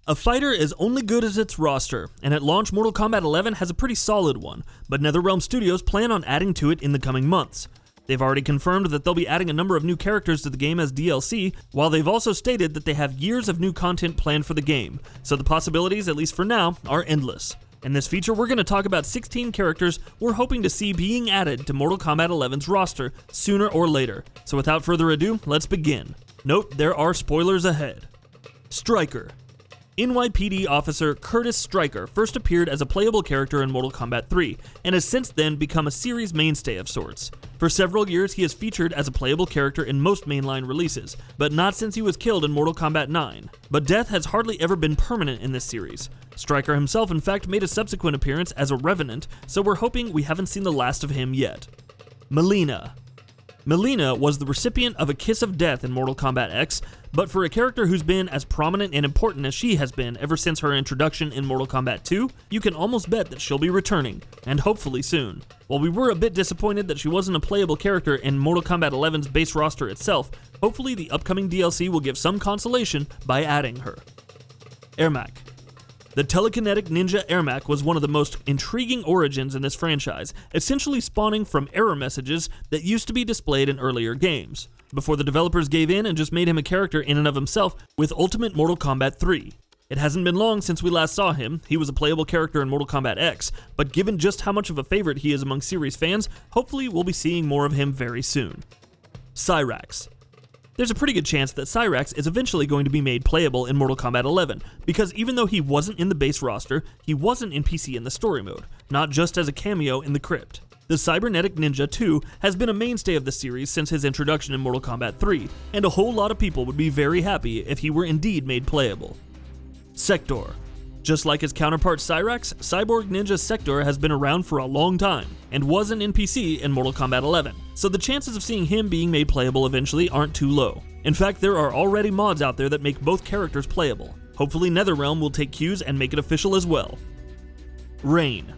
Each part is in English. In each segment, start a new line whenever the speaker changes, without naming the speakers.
A fighter is only good as its roster, and at launch Mortal Kombat 11 has a pretty solid one, but NetherRealm Studios plan on adding to it in the coming months. They've already confirmed that they'll be adding a number of new characters to the game as DLC, while they've also stated that they have years of new content planned for the game, so the possibilities, at least for now, are endless. In this feature, we're going to talk about 16 characters we're hoping to see being added to Mortal Kombat 11's roster sooner or later. So without further ado, let's begin. Note, there are spoilers ahead. STRYKER. NYPD officer Curtis STRYKER first appeared as a playable character in Mortal Kombat 3, and has since then become a series mainstay of sorts. For several years, he has featured as a playable character in most mainline releases, but not since he was killed in Mortal Kombat 9. But death has hardly ever been permanent in this series. STRYKER himself in fact made a subsequent appearance as a Revenant, so we're hoping we haven't seen the last of him yet. MILEENA. MILEENA was the recipient of a Kiss of Death in Mortal Kombat X, but for a character who's been as prominent and important as she has been ever since her introduction in Mortal Kombat 2, you can almost bet that she'll be returning, and hopefully soon. While we were a bit disappointed that she wasn't a playable character in Mortal Kombat 11's base roster itself, hopefully the upcoming DLC will give some consolation by adding her. ERMAC. The telekinetic ninja ERMAC was one of the most intriguing origins in this franchise, essentially spawning from error messages that used to be displayed in earlier games, before the developers gave in and just made him a character in and of himself with Ultimate Mortal Kombat 3. It hasn't been long since we last saw him. He was a playable character in Mortal Kombat X, but given just how much of a favorite he is among series fans, hopefully we'll be seeing more of him very soon. CYRAX. There's a pretty good chance that CYRAX is eventually going to be made playable in Mortal Kombat 11, because even though he wasn't in the base roster, he was an NPC in the story mode, not just as a cameo in the crypt. The Cybernetic Ninja, too, has been a mainstay of the series since his introduction in Mortal Kombat 3, and a whole lot of people would be very happy if he were indeed made playable. SEKTOR. Just like his counterpart CYRAX, Cyborg Ninja SEKTOR has been around for a long time, and was an NPC in Mortal Kombat 11, so the chances of seeing him being made playable eventually aren't too low. In fact, there are already mods out there that make both characters playable. Hopefully NetherRealm will take cues and make it official as well. Rain.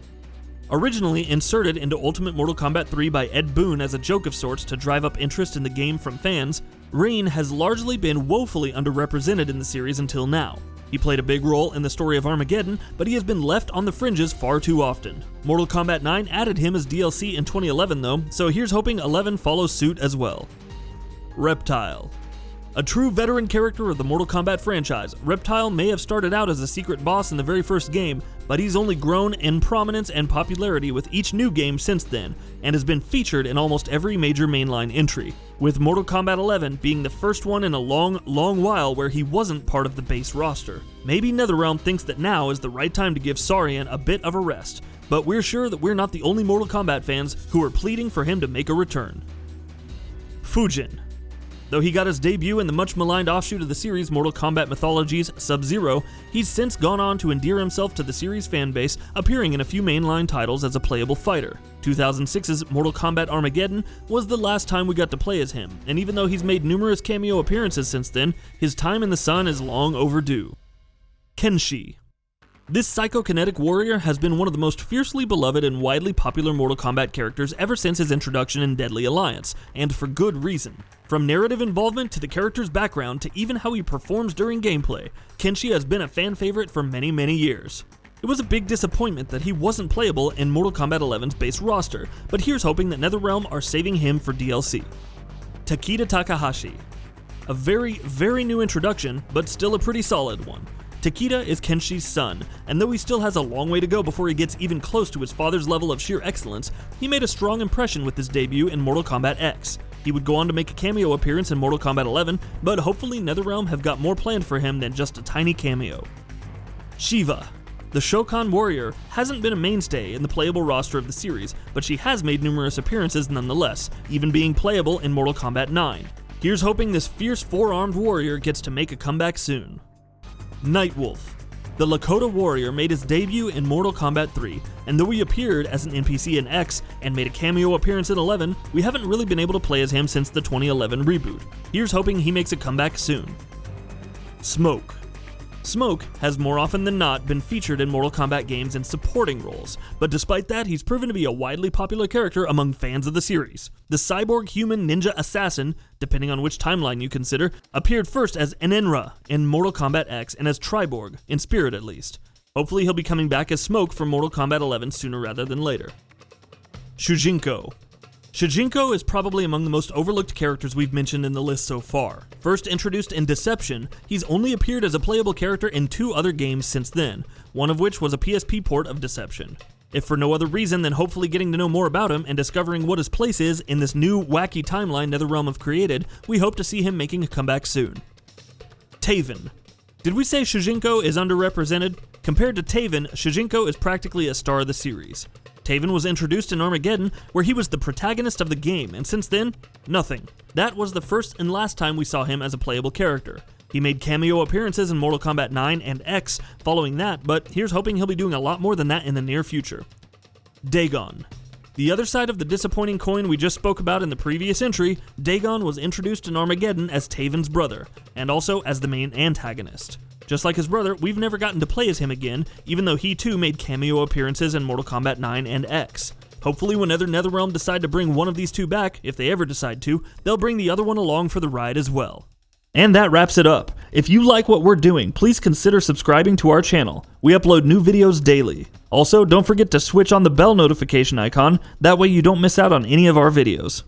Originally inserted into Ultimate Mortal Kombat 3 by Ed Boon as a joke of sorts to drive up interest in the game from fans, Rain has largely been woefully underrepresented in the series until now. He played a big role in the story of Armageddon, but he has been left on the fringes far too often. Mortal Kombat 9 added him as DLC in 2011 though, so here's hoping 11 follows suit as well. REPTILE. A true veteran character of the Mortal Kombat franchise, REPTILE may have started out as a secret boss in the very first game, but he's only grown in prominence and popularity with each new game since then, and has been featured in almost every major mainline entry, with Mortal Kombat 11 being the first one in a long while where he wasn't part of the base roster. Maybe NetherRealm thinks that now is the right time to give Saurian a bit of a rest, but we're sure that we're not the only Mortal Kombat fans who are pleading for him to make a return. FUJIN. Though he got his debut in the much maligned offshoot of the series Mortal Kombat Mythologies Sub-Zero, he's since gone on to endear himself to the series fanbase, appearing in a few mainline titles as a playable fighter. 2006's Mortal Kombat Armageddon was the last time we got to play as him, and even though he's made numerous cameo appearances since then, his time in the sun is long overdue. KENSHI. This psychokinetic warrior has been one of the most fiercely beloved and widely popular Mortal Kombat characters ever since his introduction in Deadly Alliance, and for good reason. From narrative involvement to the character's background to even how he performs during gameplay, KENSHI has been a fan favorite for many years. It was a big disappointment that he wasn't playable in Mortal Kombat 11's base roster, but here's hoping that NetherRealm are saving him for DLC. TAKEDA Takahashi. A very new introduction, but still a pretty solid one. TAKEDA is Kenshi's son, and though he still has a long way to go before he gets even close to his father's level of sheer excellence, he made a strong impression with his debut in Mortal Kombat X. He would go on to make a cameo appearance in Mortal Kombat 11, but hopefully NetherRealm have got more planned for him than just a tiny cameo. SHEEVA. The Shokan warrior hasn't been a mainstay in the playable roster of the series, but she has made numerous appearances nonetheless, even being playable in Mortal Kombat 9. Here's hoping this fierce four-armed warrior gets to make a comeback soon. NIGHTWOLF. The Lakota warrior made his debut in Mortal Kombat 3, and though he appeared as an NPC in X and made a cameo appearance in 11, we haven't really been able to play as him since the 2011 reboot. Here's hoping he makes a comeback soon. Smoke. Smoke has more often than not been featured in Mortal Kombat games in supporting roles, but despite that, he's proven to be a widely popular character among fans of the series. The cyborg human ninja assassin, depending on which timeline you consider, appeared first as Enenra in Mortal Kombat X and as Triborg, in spirit at least. Hopefully he'll be coming back as Smoke from Mortal Kombat 11 sooner rather than later. Shujinko. Shujinko is probably among the most overlooked characters we've mentioned in the list so far. First introduced in Deception, he's only appeared as a playable character in 2 other games since then, one of which was a PSP port of Deception. If for no other reason than hopefully getting to know more about him and discovering what his place is in this new wacky timeline NetherRealm have created, we hope to see him making a comeback soon. TAVEN. Did we say Shujinko is underrepresented? Compared to TAVEN, Shujinko is practically a star of the series. TAVEN was introduced in Armageddon, where he was the protagonist of the game, and since then, nothing. That was the first and last time we saw him as a playable character. He made cameo appearances in Mortal Kombat 9 and X following that, but here's hoping he'll be doing a lot more than that in the near future. DAEGON. The other side of the disappointing coin we just spoke about in the previous entry, DAEGON was introduced in Armageddon as TAVEN's brother, and also as the main antagonist. Just like his brother, we've never gotten to play as him again, even though he too made cameo appearances in Mortal Kombat 9 and X. Hopefully whenever NetherRealm decide to bring one of these 2 back, if they ever decide to, they'll bring the other one along for the ride as well. And that wraps it up. If you like what we're doing, please consider subscribing to our channel. We upload new videos daily. Also, don't forget to switch on the bell notification icon, that way you don't miss out on any of our videos.